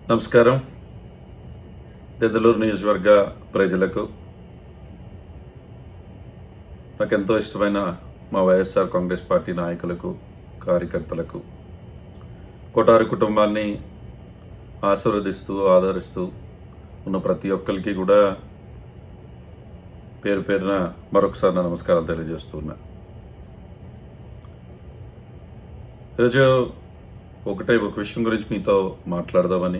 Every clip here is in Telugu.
నమస్కారం. దెందులూరు నియోజకవర్గ ప్రజలకు, నాకెంతో ఇష్టమైన మా వైఎస్ఆర్ కాంగ్రెస్ పార్టీ నాయకులకు, కార్యకర్తలకు, కొటారి కుటుంబాన్ని ఆశీర్వదిస్తూ ఆదరిస్తూ ఉన్న ప్రతి ఒక్కరికి కూడా పేరు పేరున మరొకసారి నా నమస్కారాలు తెలియజేస్తున్నా. ఈరోజు ఒక విషయం గురించి మీతో మాట్లాడదామని,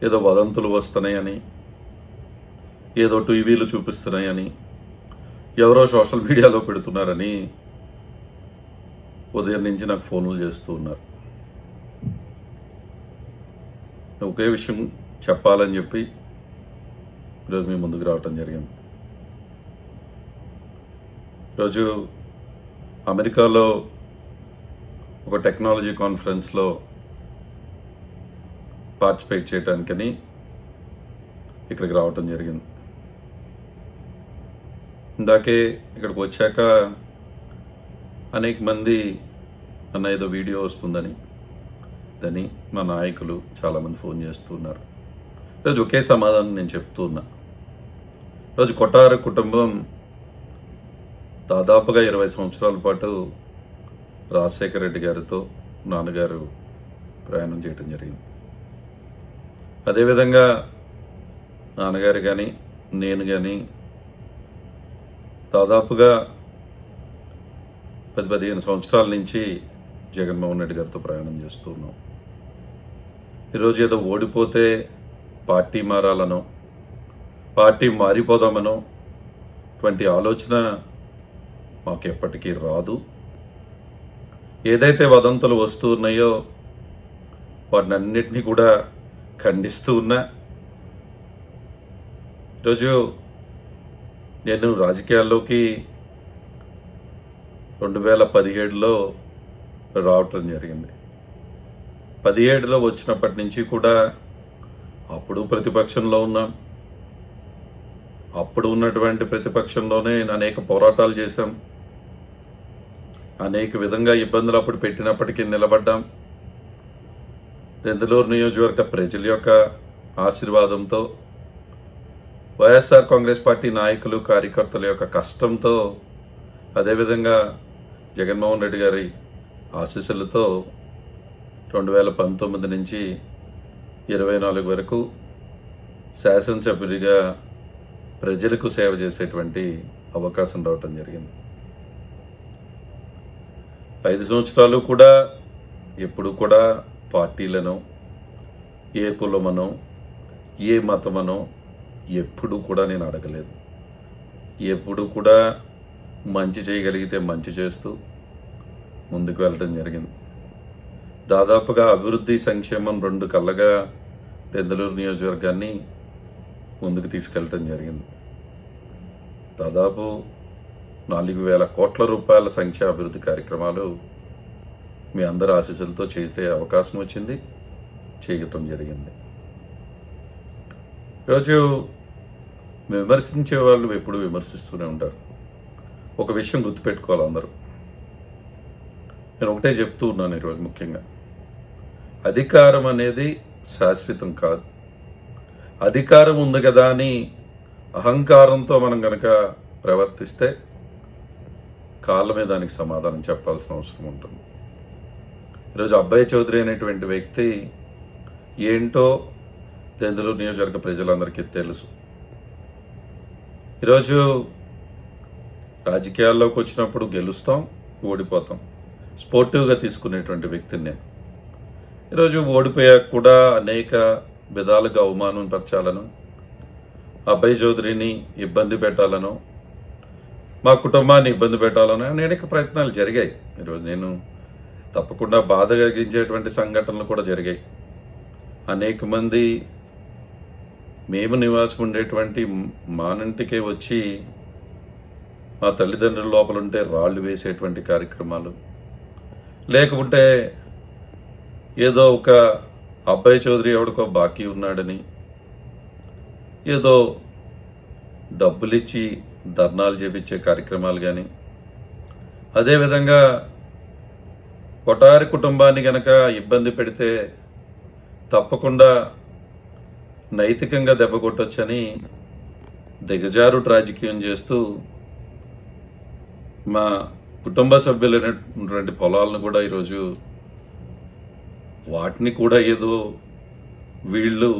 ఏదో వదంతులు వస్తున్నాయని, ఏదో టీవీలు చూపిస్తున్నాయని, ఎవరో సోషల్ మీడియాలో పెడుతున్నారని ఉదయం నుంచి నాకు ఫోన్లు చేస్తూ ఉన్నారు. ఒకే విషయం చెప్పాలని చెప్పి ఈరోజు మీ ముందుకు రావటం జరిగింది. ఈరోజు అమెరికాలో ఒక టెక్నాలజీ కాన్ఫరెన్స్లో పార్టిసిపేట్ చేయడానికని ఇక్కడికి రావటం జరిగింది. ఇందాకే ఇక్కడికి వచ్చాక అనేక మంది అన్న ఏదో వీడియో వస్తుందని మా నాయకులు చాలామంది ఫోన్ చేస్తున్నారు. ఈరోజు ఒకే సమాధానం నేను చెప్తూ ఉన్నా. ఈరోజు కొటారి కుటుంబం దాదాపుగా 20 సంవత్సరాల పాటు రాజశేఖర రెడ్డి గారితో నాన్నగారు ప్రయాణం చేయటం జరిగింది. అదేవిధంగా నాన్నగారు కానీ నేను కానీ దాదాపుగా 10-15 సంవత్సరాల నుంచి జగన్మోహన్ రెడ్డి గారితో ప్రయాణం చేస్తూ ఉన్నాం. ఈరోజు ఏదో ఓడిపోతే పార్టీ మారాలనో, పార్టీ మారిపోదామనో అటువంటి ఆలోచన మాకు ఎప్పటికీ రాదు. ఏదైతే వదంతులు వస్తూ ఉన్నాయో వాటిని అన్నిటినీ కూడా ఖండిస్తూ ఉన్నా. ఈరోజు నేను రాజకీయాల్లోకి 2017లో రావటం జరిగింది. 17లో వచ్చినప్పటి నుంచి కూడా అప్పుడు ప్రతిపక్షంలో ఉన్నాం. అప్పుడు ఉన్నటువంటి ప్రతిపక్షంలోనే అనేక పోరాటాలు చేశాం. అనేక విధంగా ఇబ్బందులు అప్పుడు పెట్టినప్పటికీ నిలబడ్డాం. దెందులూరు నియోజకవర్గ ప్రజల యొక్క ఆశీర్వాదంతో, వైఎస్ఆర్ కాంగ్రెస్ పార్టీ నాయకులు కార్యకర్తల యొక్క కష్టంతో, అదేవిధంగా జగన్మోహన్ రెడ్డి గారి ఆశీస్సులతో 2019 నుంచి 24 వరకు శాసనసభ్యుడిగా ప్రజలకు సేవ చేసేటువంటి అవకాశం రావటం జరిగింది. 5 సంవత్సరాలు కూడా ఎప్పుడు కూడా పార్టీలను, ఏ కులమనో, ఏ మతమనో ఎప్పుడు కూడా నేను అడగలేదు. ఎప్పుడు కూడా మంచి చేయగలిగితే మంచి చేస్తూ ముందుకు వెళ్ళడం జరిగింది. దాదాపుగా అభివృద్ధి, సంక్షేమం 2 కళ్ళగా దెందులూరు నియోజకవర్గాన్ని ముందుకు తీసుకెళ్ళటం జరిగింది. దాదాపు 4,000 కోట్ల రూపాయల సంక్షేమ అభివృద్ధి కార్యక్రమాలు మీ అందరి ఆశీస్సులతో చేసే అవకాశం వచ్చింది, చేయటం జరిగింది. ఈరోజు విమర్శించే వాళ్ళు ఎప్పుడు విమర్శిస్తూనే ఉంటారు. ఒక విషయం గుర్తుపెట్టుకోవాలి అందరూ. నేను ఒకటే చెప్తూ ఉన్నాను ఈరోజు ముఖ్యంగా, అధికారం అనేది శాశ్వతం కాదు. అధికారం ఉంది కదా అని అహంకారంతో మనం కనుక ప్రవర్తిస్తే కాలమే దానికి సమాధానం చెప్పాల్సిన అవసరం ఉంటుంది. ఈరోజు అబ్బాయి చౌదరి అనేటువంటి వ్యక్తి ఏంటో దెందులూరు నియోజకవర్గ ప్రజలందరికీ తెలుసు. ఈరోజు రాజకీయాల్లోకి వచ్చినప్పుడు గెలుస్తాం, ఓడిపోతాం, స్పోర్టివ్గా తీసుకునేటువంటి వ్యక్తిని నేను. ఈరోజు ఓడిపోయాక కూడా అనేక విధాలుగా అవమానం పరచాలను, అబ్బాయి చౌదరిని ఇబ్బంది పెట్టాలను, మా కుటుంబాన్ని ఇబ్బంది పెట్టాలని అనేక ప్రయత్నాలు జరిగాయి. ఈరోజు నేను తప్పకుండా బాధ కలిగించేటువంటి సంఘటనలు కూడా జరిగాయి. అనేక మంది మేము నివాసం ఉండేటువంటి మానంటికే వచ్చి మా తల్లిదండ్రుల లోపల ఉంటే రాళ్ళు వేసేటువంటి కార్యక్రమాలు, లేకుంటే ఏదో ఒక అబ్బాయి చౌదరి ఎవడికో బాకీ ఉన్నాడని ఏదో డబ్బులిచ్చి ధర్నాలు చేపించే కార్యక్రమాలు కానీ, అదేవిధంగా కొటారి కుటుంబాన్ని గనక ఇబ్బంది పెడితే తప్పకుండా నైతికంగా దెబ్బ కొట్టొచ్చని దిగజారు రాజకీయం చేస్తూ మా కుటుంబ సభ్యులైనటువంటి పొలాలను కూడా ఈరోజు వాటిని కూడా ఏదో వీళ్ళు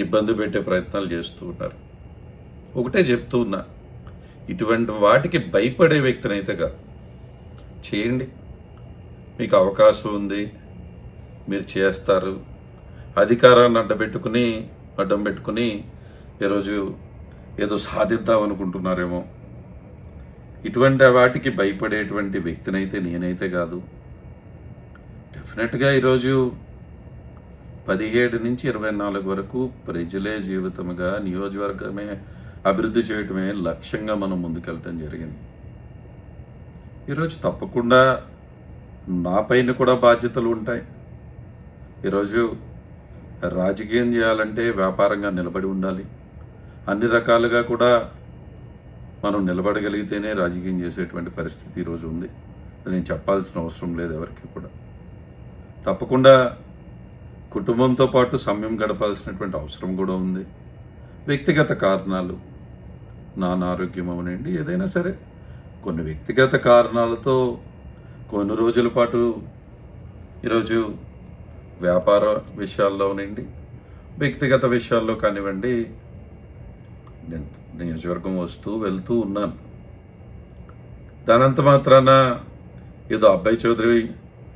ఇబ్బంది పెట్టే ప్రయత్నాలు చేస్తూ ఉన్నారు. ఒకటే చెప్తూ ఉన్నా, ఇటువంటి వాటికి భయపడే వ్యక్తినైతే కాదు, చేయండి, మీకు అవకాశం ఉంది, మీరు చేస్తారు. అధికారాన్ని అడ్డం పెట్టుకుని ఈరోజు ఏదో సాధిద్దాం అనుకుంటున్నారేమో. ఇటువంటి వాటికి భయపడేటువంటి వ్యక్తినైతే నేనైతే కాదు. డెఫినెట్గా ఈరోజు 17 నుంచి 24 వరకు ప్రజలే జీవితముగా నియోజకవర్గమే అభివృద్ధి చేయటమే లక్ష్యంగా మనం ముందుకెళ్ళటం జరిగింది. ఈరోజు తప్పకుండా నా పైన కూడా బాధ్యతలు ఉంటాయి. ఈరోజు రాజకీయం చేయాలంటే వ్యాపారంగా నిలబడి ఉండాలి. అన్ని రకాలుగా కూడా మనం నిలబడగలిగితేనే రాజకీయం చేసేటువంటి పరిస్థితి ఈరోజు ఉంది. నేను చెప్పాల్సిన అవసరం లేదు ఎవరికి కూడా. తప్పకుండా కుటుంబంతో పాటు సమయం గడపాల్సినటువంటి అవసరం కూడా ఉంది. వ్యక్తిగత కారణాలు, నానారోగ్యం అవనండి, ఏదైనా సరే కొన్ని వ్యక్తిగత కారణాలతో కొన్ని రోజుల పాటు ఈరోజు వ్యాపార విషయాల్లోనండి, వ్యక్తిగత విషయాల్లో కానివ్వండి, నేను నియోజకవర్గం వస్తూ వెళ్తూ ఉన్నాను. దానంత మాత్రాన ఏదో అబ్బాయి చౌదరి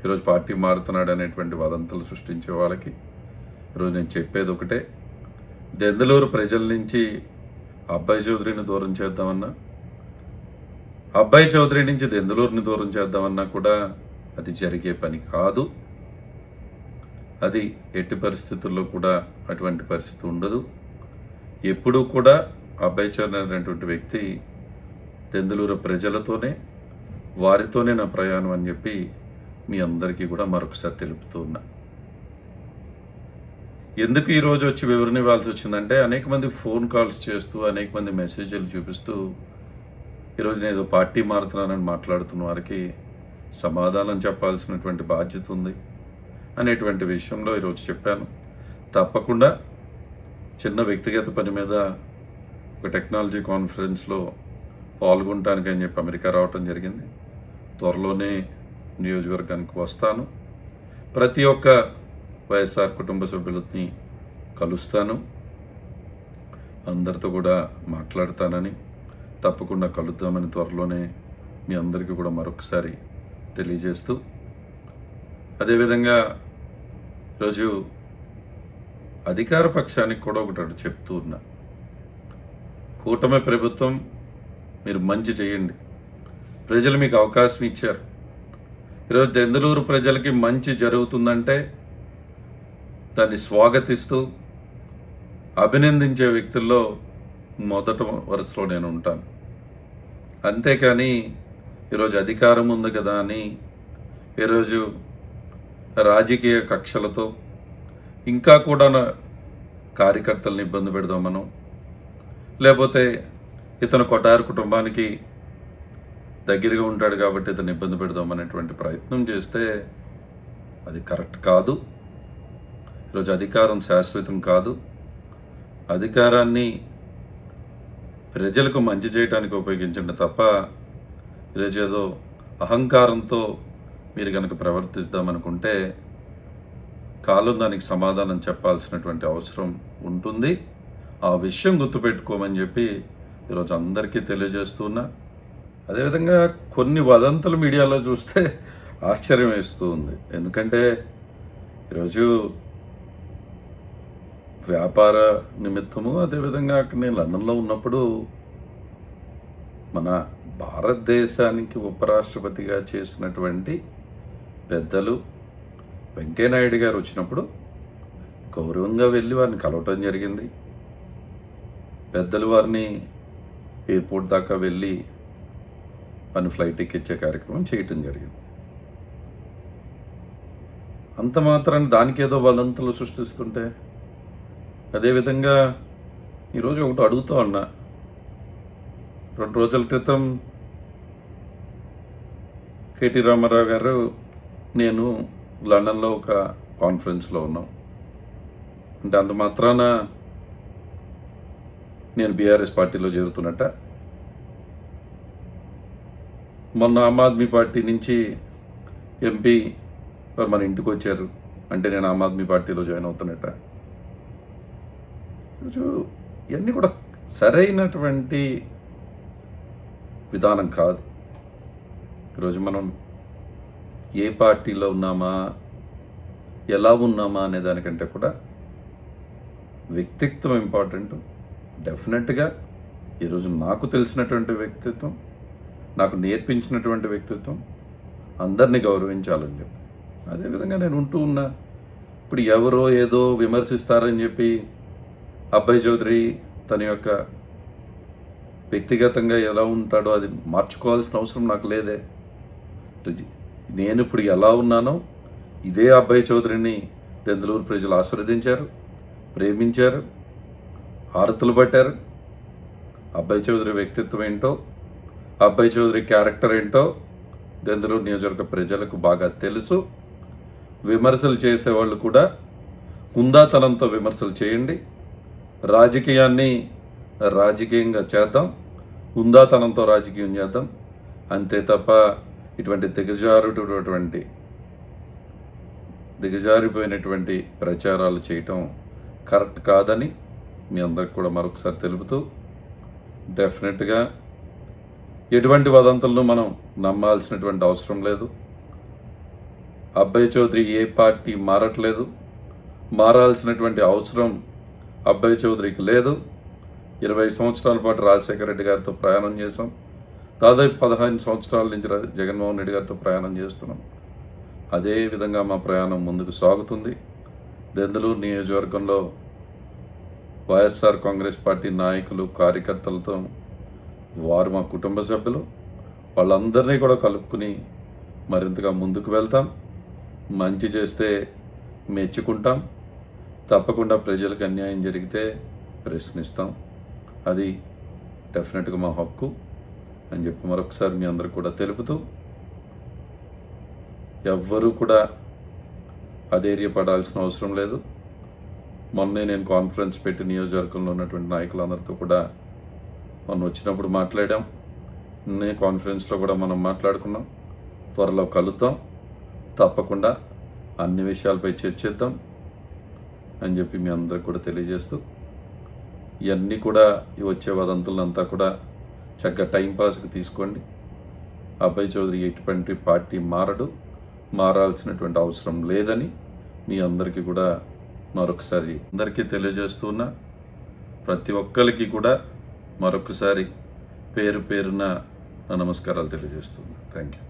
ఈరోజు పార్టీ మారుతున్నాడు అనేటువంటి వదంతులు సృష్టించే వాళ్ళకి ఈరోజు నేను చెప్పేది ఒకటే, దెందులూరు ప్రజల నుంచి అబ్బాయి చౌదరిని దూరం చేద్దామన్నా, అబ్బాయి చౌదరి నుంచి దెందులూరుని దూరం చేద్దామన్నా కూడా అది జరిగే పని కాదు. అది ఎట్టి పరిస్థితుల్లో కూడా అటువంటి పరిస్థితి ఉండదు. ఎప్పుడూ కూడా అబ్బాయి చౌదరి అనేటువంటి వ్యక్తి దెందులూరు ప్రజలతోనే, వారితోనే నా ప్రయాణం అని చెప్పి మీ అందరికీ కూడా మరొకసారి తెలుపుతూ ఉన్నా. ఎందుకు ఈరోజు వచ్చి వివరణ ఇవ్వాల్సి వచ్చిందంటే, అనేక మంది ఫోన్ కాల్స్ చేస్తూ, అనేక మంది మెసేజ్లు చూపిస్తూ ఈరోజు నేను ఏదో పార్టీ మారుతున్నానని మాట్లాడుతున్న వారికి సమాధానం చెప్పాల్సినటువంటి బాధ్యత ఉంది అనేటువంటి విషయంలో ఈరోజు చెప్పాను. తప్పకుండా చిన్న వ్యక్తిగత పని మీద ఒక టెక్నాలజీ కాన్ఫరెన్స్లో పాల్గొనడానికి అని చెప్పి అమెరికా రావటం జరిగింది. త్వరలోనే నియోజకవర్గానికి వస్తాను. ప్రతి ఒక్క వైఎస్ఆర్ కుటుంబ సభ్యులని కలుస్తాను, అందరితో కూడా మాట్లాడతానని, తప్పకుండా కలుద్దామని త్వరలోనే మీ అందరికీ కూడా మరొకసారి తెలియజేస్తూ, అదేవిధంగా ఈరోజు అధికార పక్షానికి కూడా ఒకటి చెప్తూ ఉన్నా, కూటమి ప్రభుత్వం మీరు మంచి చేయండి, ప్రజలు మీకు అవకాశం ఇచ్చారు. ఈరోజు దెందులూరు ప్రజలకి మంచి జరుగుతుందంటే దాన్ని స్వాగతిస్తూ అభినందించే వ్యక్తుల్లో మొదట వరుసలో నేను ఉంటాను. అంతేకాని ఈరోజు అధికారం ఉంది కదా అని ఈరోజు రాజకీయ కక్షలతో ఇంకా కూడా కార్యకర్తలను ఇబ్బంది పెడదామనో, లేకపోతే ఇతను కొట్టారు కుటుంబానికి దగ్గరగా ఉంటాడు కాబట్టి ఇతను ఇబ్బంది పెడదామనేటువంటి ప్రయత్నం చేస్తే అది కరెక్ట్ కాదు. ఈరోజు అధికారం శాశ్వతం కాదు. అధికారాన్ని ప్రజలకు మంచి చేయడానికి ఉపయోగించండి తప్ప ఈరోజు ఏదో అహంకారంతో మీరు కనుక ప్రవర్తిద్దామనుకుంటే కాలం దానికి సమాధానం చెప్పాల్సినటువంటి అవసరం ఉంటుంది. ఆ విషయం గుర్తుపెట్టుకోమని చెప్పి ఈరోజు అందరికీ తెలియజేస్తున్నా. అదేవిధంగా కొన్ని వదంతులు మీడియాలో చూస్తే ఆశ్చర్యం వేస్తూ ఉంది. ఎందుకంటే ఈరోజు వ్యాపార నిమిత్తము, అదేవిధంగా అక్కడ నేను లండన్లో ఉన్నప్పుడు మన భారతదేశానికి ఉపరాష్ట్రపతిగా చేసినటువంటి పెద్దలు వెంకయ్యనాయుడు గారు వచ్చినప్పుడు గౌరవంగా వెళ్ళి వారిని కలవటం జరిగింది. పెద్దలు వారిని ఎయిర్పోర్ట్ దాకా వెళ్ళి వారిని ఫ్లైట్ ఎక్కించే కార్యక్రమం చేయటం జరిగింది. అంత మాత్రాన్ని దానికి ఏదో వదంతులు సృష్టిస్తుంటే, అదేవిధంగా ఈరోజు ఒకటి అడుగుతూ ఉన్నా. 2 రోజుల క్రితం కేటీ రామారావు గారు నేను లండన్లో ఒక కాన్ఫరెన్స్లో ఉన్నాం. అంటే అంత మాత్రాన నేను బీఆర్ఎస్ పార్టీలో చేరుతున్నట్ట. మొన్న ఆమ్ ఆద్మీ పార్టీ నుంచి ఎంపీ మన ఇంటికి వచ్చారు అంటే నేను ఆమ్ ఆద్మీ పార్టీలో జాయిన్ అవుతున్నట్ట. ఇవన్నీ కూడా సరైనటువంటి విధానం కాదు. ఈరోజు మనం ఏ పార్టీలో ఉన్నామా, ఎలా ఉన్నామా అనే దానికంటే కూడా వ్యక్తిత్వం ఇంపార్టెంట్. డెఫినెట్గా ఈరోజు నాకు తెలిసినటువంటి వ్యక్తిత్వం, నాకు నేర్పించినటువంటి వ్యక్తిత్వం అందరినీ గౌరవించాలని చెప్పి అదేవిధంగా నేను ఉంటూ ఉన్నా. ఇప్పుడు ఎవరో ఏదో విమర్శిస్తారని చెప్పి అబ్బాయి చౌదరి తన యొక్క వ్యక్తిగతంగా ఎలా ఉంటాడో అది మార్చుకోవాల్సిన అవసరం నాకు లేదే. నేను ఇప్పుడు ఎలా ఉన్నానో ఇదే అబ్బాయి చౌదరిని దెందులూరు ప్రజలు ఆశీర్వదించారు, ప్రేమించారు, హారతులు పట్టారు. అబ్బాయి చౌదరి వ్యక్తిత్వం ఏంటో, అబ్బాయి చౌదరి క్యారెక్టర్ ఏంటో దెందులూరు నియోజకవర్గ ప్రజలకు బాగా తెలుసు. విమర్శలు చేసేవాళ్ళు కూడా హుందాతనంతో విమర్శలు చేయండి. రాజకీయాన్ని రాజకీయంగా చేద్దాం, హుందాతనంతో రాజకీయం చేద్దాం. అంతే తప్ప ఇటువంటి దిగజారిపోయినటువంటి ప్రచారాలు చేయటం కరెక్ట్ కాదని మీ అందరికి కూడా మరొకసారి తెలుపుతూ, డెఫినెట్గా ఎటువంటి వదంతులను మనం నమ్మాల్సినటువంటి అవసరం లేదు. అబ్బాయి చౌదరి ఏ పార్టీ మారట్లేదు, మారాల్సినటువంటి అవసరం అబ్బాయి చౌదరికి లేదు. 20 సంవత్సరాల పాటు రాజశేఖర రెడ్డి గారితో ప్రయాణం చేసాం. దాదాపు 15 సంవత్సరాల నుంచి జగన్మోహన్ రెడ్డి గారితో ప్రయాణం చేస్తున్నాం. అదే విధంగా మా ప్రయాణం ముందుకు సాగుతుంది. దెందులూరు నియోజకవర్గంలో వైఎస్ఆర్ కాంగ్రెస్ పార్టీ నాయకులు, కార్యకర్తలతో వారు మా కుటుంబ సభ్యులు, వాళ్ళందరినీ కూడా కలుపుకుని మరింతగా ముందుకు వెళ్తాం. మంచి చేస్తే మెచ్చుకుంటాం, తప్పకుండా ప్రజలకు అన్యాయం జరిగితే ప్రశ్నిస్తాం. అది డెఫినెట్గా మా హక్కు అని చెప్పి మరొకసారి మీ అందరికి కూడా తెలుపుతూ, ఎవ్వరూ కూడా అధైర్యపడాల్సిన అవసరం లేదు. మొన్నే నేను కాన్ఫరెన్స్ పెట్టి నియోజకవర్గంలో ఉన్నటువంటి నాయకులందరితో కూడా మొన్న వచ్చినప్పుడు మాట్లాడాం. నేను కాన్ఫరెన్స్లో కూడా మనం మాట్లాడుకున్నాం. త్వరలో కలుద్దాం, తప్పకుండా అన్ని విషయాలపై చర్చిద్దాం అని చెప్పి మీ అందరికి కూడా తెలియజేస్తూ, ఇవన్నీ కూడా వచ్చే వదంతులంతా కూడా చక్కగా టైంపాస్కి తీసుకోండి. అబ్బాయి చౌదరి ఎటువంటి పార్టీ మారాల్సినటువంటి అవసరం లేదని మీ అందరికీ కూడా మరొకసారి అందరికీ తెలియజేస్తున్నా. ప్రతి ఒక్కరికి కూడా మరొకసారి పేరు పేరున నమస్కారాలు తెలియజేస్తున్నా. Thank you.